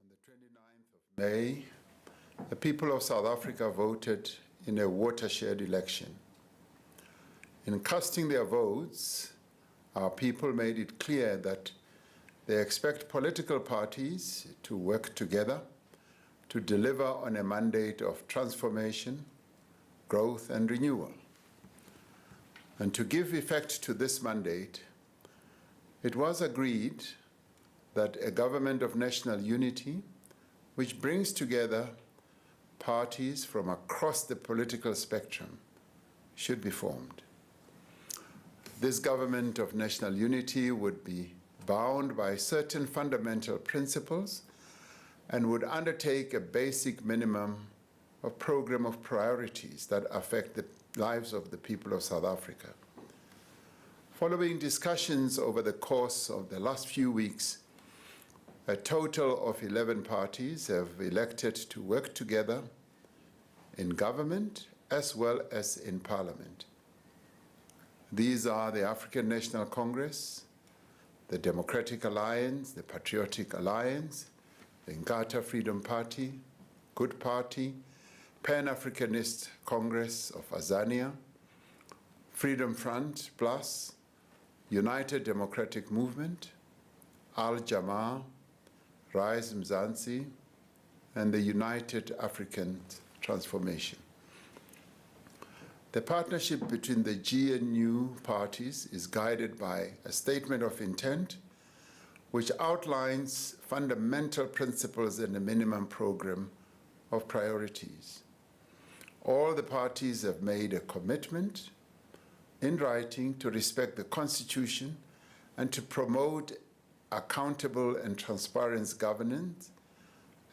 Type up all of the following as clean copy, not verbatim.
On the 29th of May, the people of South Africa voted in a watershed election. In casting their votes, our people made it clear that they expect political parties to work together to deliver on a mandate of transformation, growth, and renewal. And to give effect to this mandate, it was agreed that a government of national unity, which brings together parties from across the political spectrum, should be formed. This government of national unity would be bound by certain fundamental principles and would undertake a basic minimum of program of priorities that affect the lives of the people of South Africa. Following discussions over the course of the last few weeks, a total of 11 parties have elected to work together in government as well as in parliament. These are the African National Congress, the Democratic Alliance, the Patriotic Alliance, the Inkatha Freedom Party, Good Party, Pan-Africanist Congress of Azania, Freedom Front Plus, United Democratic Movement, Al-Jamaa, Rise Mzansi, and the United African Transformation. The partnership between the GNU parties is guided by a statement of intent which outlines fundamental principles and a minimum program of priorities. All the parties have made a commitment in writing to respect the Constitution and to promote accountable and transparent governance,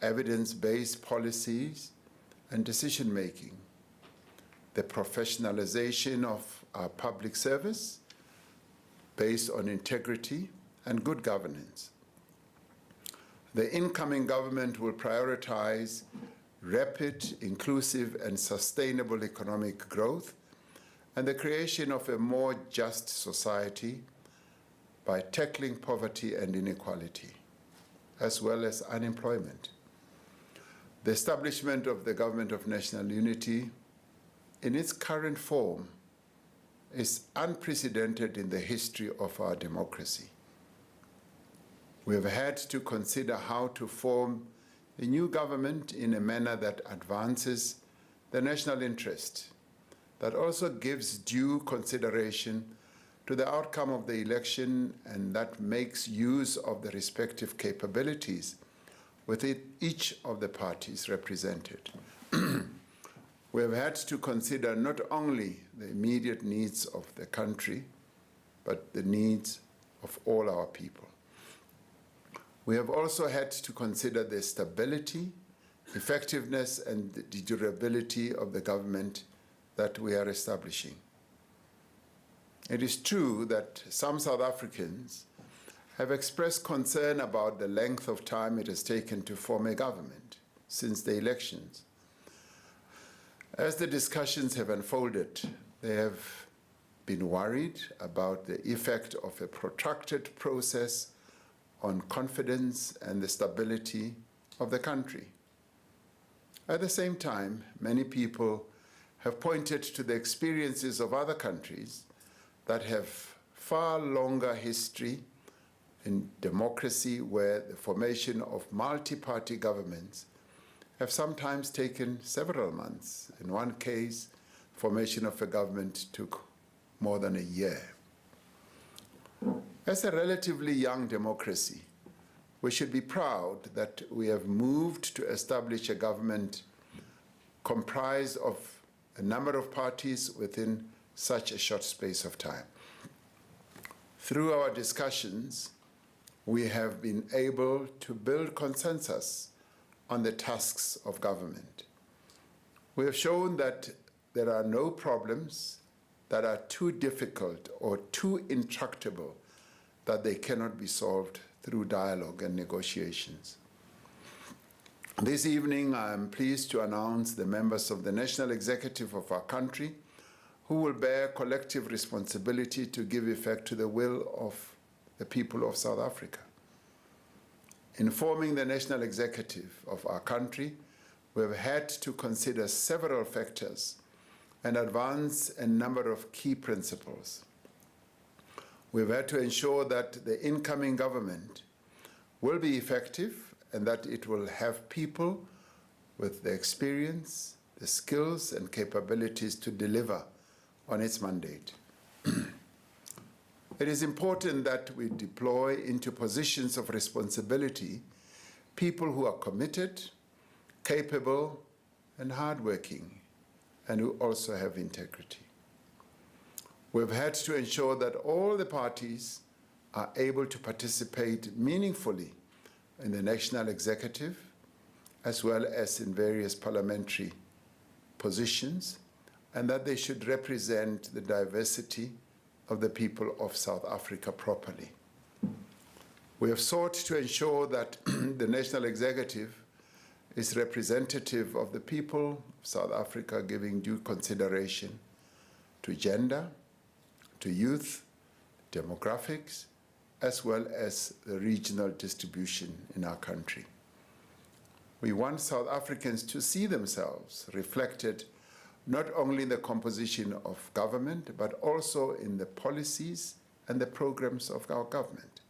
evidence-based policies, and decision-making, the professionalization of our public service based on integrity and good governance. The incoming government will prioritize rapid, inclusive, and sustainable economic growth and the creation of a more just society by tackling poverty and inequality, as well as unemployment. The establishment of the Government of National Unity in its current form is unprecedented in the history of our democracy. We have had to consider how to form a new government in a manner that advances the national interest, that also gives due consideration to the outcome of the election and that makes use of the respective capabilities within each of the parties represented. We have had to consider not only the immediate needs of the country, but the needs of all our people. We have also had to consider the stability, effectiveness, and the durability of the government that we are establishing. It is true that some South Africans have expressed concern about the length of time it has taken to form a government since the elections. As the discussions have unfolded, they have been worried about the effect of a protracted process on confidence and the stability of the country. At the same time, many people have pointed to the experiences of other countries that have far longer history in democracy, where the formation of multi-party governments have sometimes taken several months. In one case, formation of a government took more than a year. As a relatively young democracy, we should be proud that we have moved to establish a government comprised of a number of parties within such a short space of time. Through our discussions, we have been able to build consensus on the tasks of government. We have shown that there are no problems that are too difficult or too intractable that they cannot be solved through dialogue and negotiations. This evening, I am pleased to announce the members of the National Executive of our country who will bear collective responsibility to give effect to the will of the people of South Africa. In forming the national executive of our country, we have had to consider several factors and advance a number of key principles. We've had to ensure that the incoming government will be effective and that it will have people with the experience, the skills and capabilities to deliver on its mandate. It is important that we deploy into positions of responsibility people who are committed, capable, and hardworking, and who also have integrity. We've had to ensure that all the parties are able to participate meaningfully in the national executive, as well as in various parliamentary positions, and that they should represent the diversity of the people of South Africa properly. We have sought to ensure that the national executive is representative of the people of South Africa, giving due consideration to gender, to youth, demographics, as well as the regional distribution in our country. We want South Africans to see themselves reflected not only in the composition of government, but also in the policies and the programs of our government.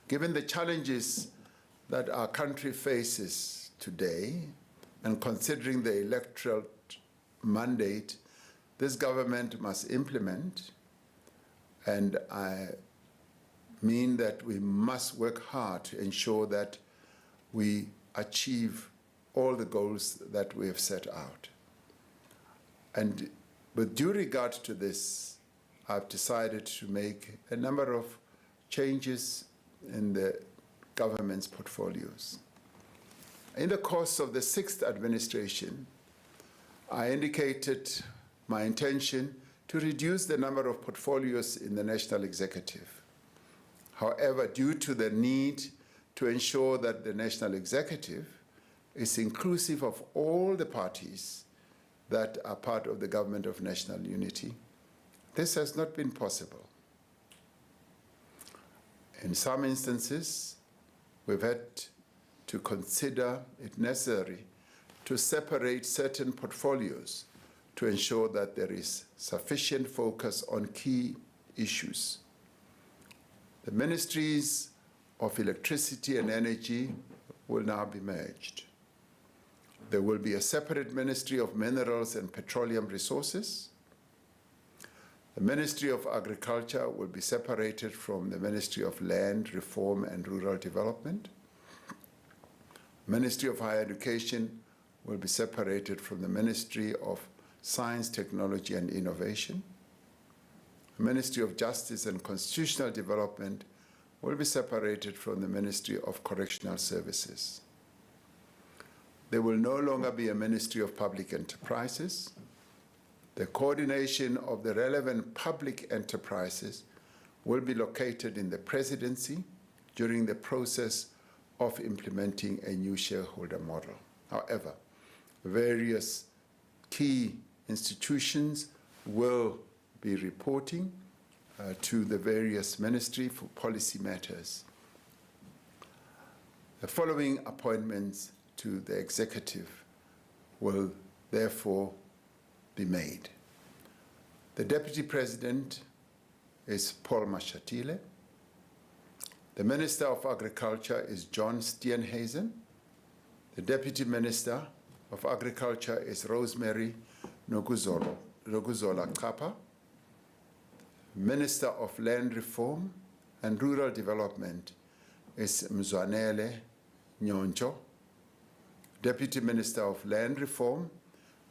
Given the challenges that our country faces today, and considering the electoral mandate this government must implement, and I mean that we must work hard to ensure that we achieve all the goals that we have set out. And with due regard to this, I've decided to make a number of changes in the government's portfolios. In the course of the 6th administration, I indicated my intention to reduce the number of portfolios in the national executive. However, due to the need to ensure that the national executive is inclusive of all the parties that are part of the government of national unity, this has not been possible. In some instances, we've had to consider it necessary to separate certain portfolios to ensure that there is sufficient focus on key issues. The ministries of electricity and energy will now be merged. There will be a separate Ministry of Minerals and Petroleum Resources. The Ministry of Agriculture will be separated from the Ministry of Land, Reform and Rural Development. The Ministry of Higher Education will be separated from the Ministry of Science, Technology and Innovation. The Ministry of Justice and Constitutional Development will be separated from the Ministry of Correctional Services. There will no longer be a Ministry of Public Enterprises. The coordination of the relevant public enterprises will be located in the presidency during the process of implementing a new shareholder model. However, various key institutions will be reporting to the various ministries for policy matters. The following appointments to the executive will therefore be made. The Deputy President is Paul Mashatile. The Minister of Agriculture is John Steenhuisen. The Deputy Minister of Agriculture is Rosemary Nokuzola Kapa. Minister of Land Reform and Rural Development is Mzwanele Nyoncho. Deputy Minister of Land Reform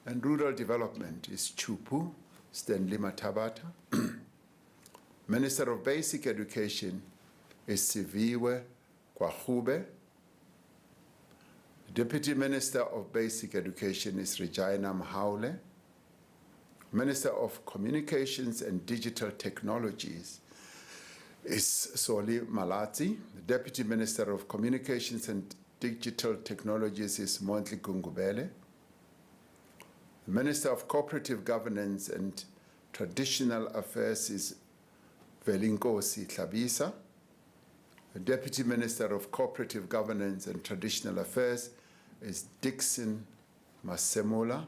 and Rural Development is Chupu Stanley Matabata. Minister of Basic Education is Siviwe Kwahube. Deputy Minister of Basic Education is Regina Mahaule. Minister of Communications and Digital Technologies is Soli Malati. The Deputy Minister of Communications and Digital Technologies is Mondli Gungubele. The Minister of Cooperative Governance and Traditional Affairs is Velinkosi Tlabisa. The Deputy Minister of Cooperative Governance and Traditional Affairs is Dixon Masemola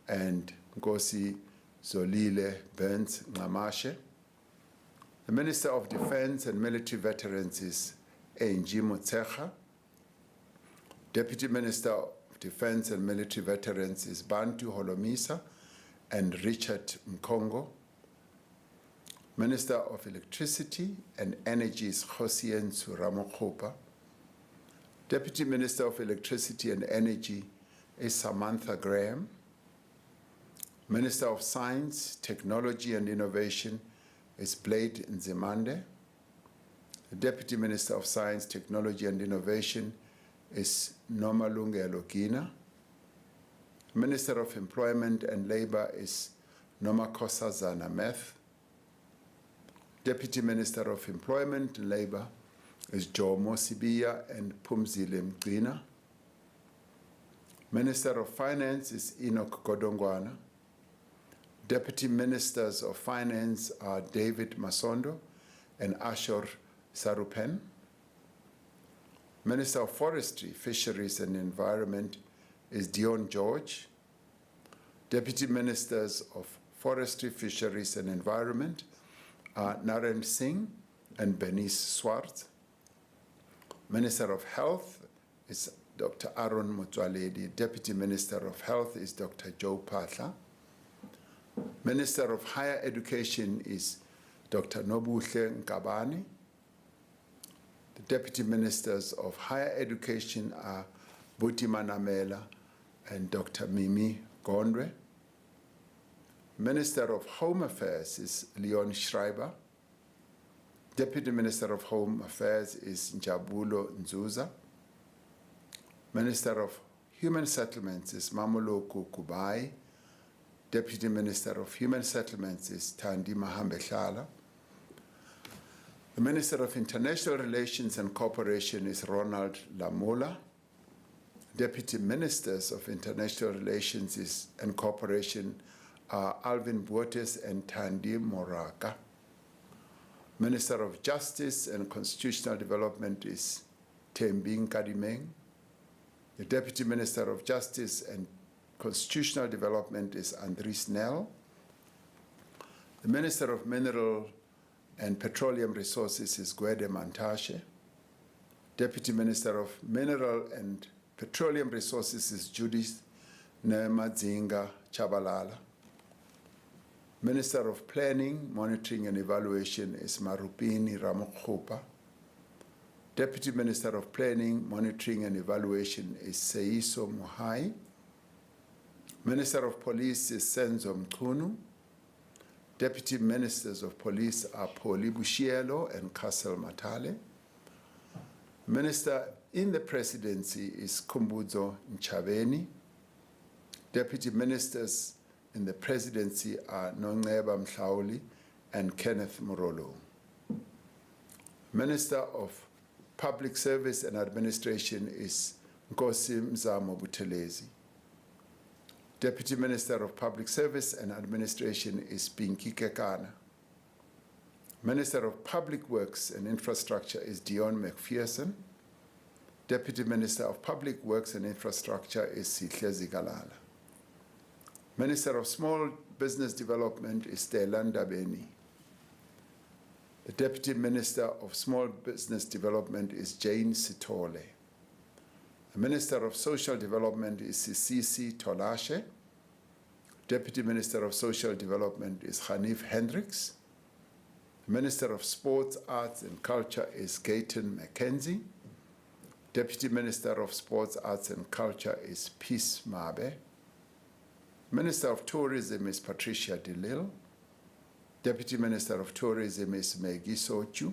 and Nkosi Zolile Burns Ngamashe. The Minister of Defense and Military Veterans is Angie Motsecha. Deputy Minister of Defense and Military Veterans is Bantu Holomisa and Richard Mkongo. Minister of Electricity and Energy is Hosien Ramaphosa. Deputy Minister of Electricity and Energy is Samantha Graham. Minister of Science, Technology and Innovation is Blade Nzimande. The Deputy Minister of Science, Technology and Innovation is Nomalungelo Gina. Minister of Employment and Labor is Nomakosazana Meth. Deputy Minister of Employment and Labor is Jomo Sibiya and Pumzile Mgcina. Minister of Finance is Enoch Godongwana. Deputy Ministers of Finance are David Masondo and Ashor Sarupen. Minister of Forestry, Fisheries and Environment is Dion George. Deputy Ministers of Forestry, Fisheries and Environment are Naren Singh and Bernice Swart. Minister of Health is Dr. Aaron Motsoaledi. Deputy Minister of Health is Dr. Joe Patla. Minister of Higher Education is Dr. Nobuhle Nkabani. The Deputy Ministers of Higher Education are Buti Manamela and Dr. Mimi Gondwe. Minister of Home Affairs is Leon Schreiber. Deputy Minister of Home Affairs is Njabulo Nzuza. Minister of Human Settlements is Mamoloko Kubai. Deputy Minister of Human Settlements is Tandi Mahambeshala. The Minister of International Relations and Cooperation is Ronald Lamola. Deputy Ministers of International Relations and Cooperation are Alvin Buotes and Tandi Moraka. Minister of Justice and Constitutional Development is Tembing Kadimeng. The Deputy Minister of Justice and Constitutional Development is Andries Nel. The Minister of Mineral and Petroleum Resources is Gwede Mantashe. Deputy Minister of Mineral and Petroleum Resources is Judith Nemadzinga Chabalala. Minister of Planning, Monitoring and Evaluation is Marupini Ramaphosa. Deputy Minister of Planning, Monitoring and Evaluation is Seiso Muhai. Minister of Police is Senzo Mkunu. Deputy Ministers of Police are Poli Bushielo and Kassel Matale. Minister in the Presidency is Kumbuzo Nchaveni. Deputy Ministers in the Presidency are Nongeba Mhlauli and Kenneth Morolo. Minister of Public Service and Administration is Nkosi Mzamo Buthelezi. Deputy Minister of Public Service and Administration is Pinky Kekana. Minister of Public Works and Infrastructure is Dion McPherson. Deputy Minister of Public Works and Infrastructure is Sihle Zikalala. Minister of Small Business Development is Telanda Beni. The Deputy Minister of Small Business Development is Jane Sitole. The Minister of Social Development is Sisisi Tolashe. Deputy Minister of Social Development is Hanif Hendricks. The Minister of Sports, Arts and Culture is Gayton McKenzie. Deputy Minister of Sports, Arts and Culture is Peace Mabe. Minister of Tourism is Patricia DeLille. Deputy Minister of Tourism is Maggie Sochu.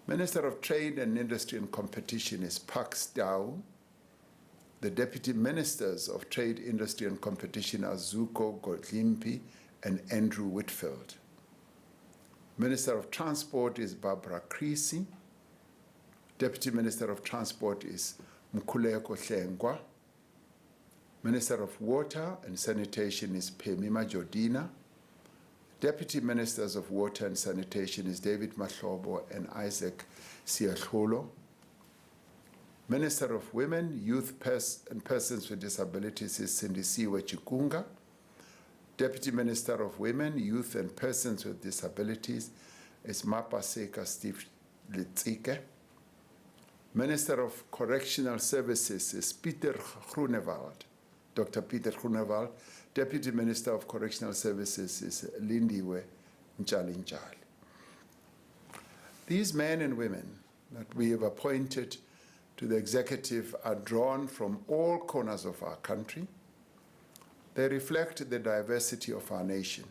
Minister of Trade and Industry and Competition is Pax Dao. The Deputy Ministers of Trade, Industry and Competition are Zuko Godlimpi and Andrew Whitfield. Minister of Transport is Barbara Creasy. Deputy Minister of Transport is Mkhuleko Hlengwa. Minister of Water and Sanitation is Phemima Jodina. Deputy Ministers of Water and Sanitation is David Mahlobo and Isaac Siakholo. Minister of Women, Youth and Persons with Disabilities is Sindisiwe Chikunga. Deputy Minister of Women, Youth and Persons with Disabilities is Mapaseka Steve Litsike. Minister of Correctional Services is Peter Groenewald, Dr. Peter Groenewald. Deputy Minister of Correctional Services is Lindiwe Njalinjali. These men and women that we have appointed to the executive are drawn from all corners of our country. They reflect the diversity of our nation.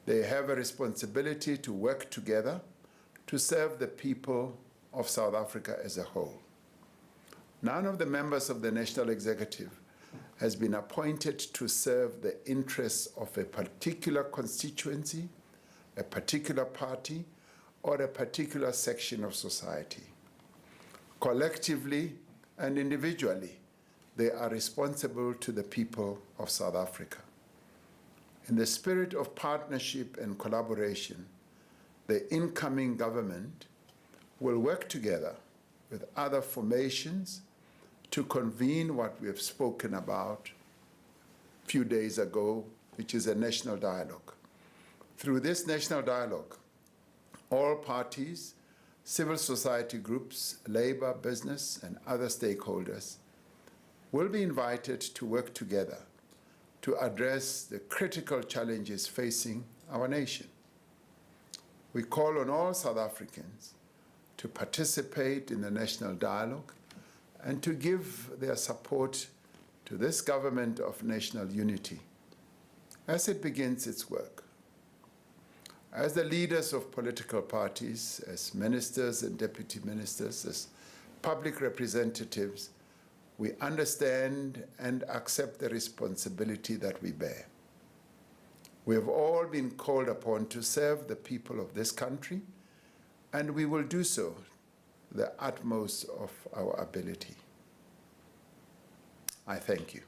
They have a responsibility to work together to serve the people of South Africa as a whole. None of the members of the National Executive has been appointed to serve the interests of a particular constituency, a particular party, or a particular section of society. Collectively and individually, they are responsible to the people of South Africa. In the spirit of partnership and collaboration, the incoming government will work together with other formations to convene what we have spoken about a few days ago, which is a national dialogue. Through this national dialogue, all parties, civil society groups, labor, business, and other stakeholders will be invited to work together to address the critical challenges facing our nation. We call on all South Africans to participate in the national dialogue and to give their support to this government of national unity as it begins its work. As the leaders of political parties, as ministers and deputy ministers, as public representatives, we understand and accept the responsibility that we bear. We have all been called upon to serve the people of this country, and we will do so to the utmost of our ability. I thank you.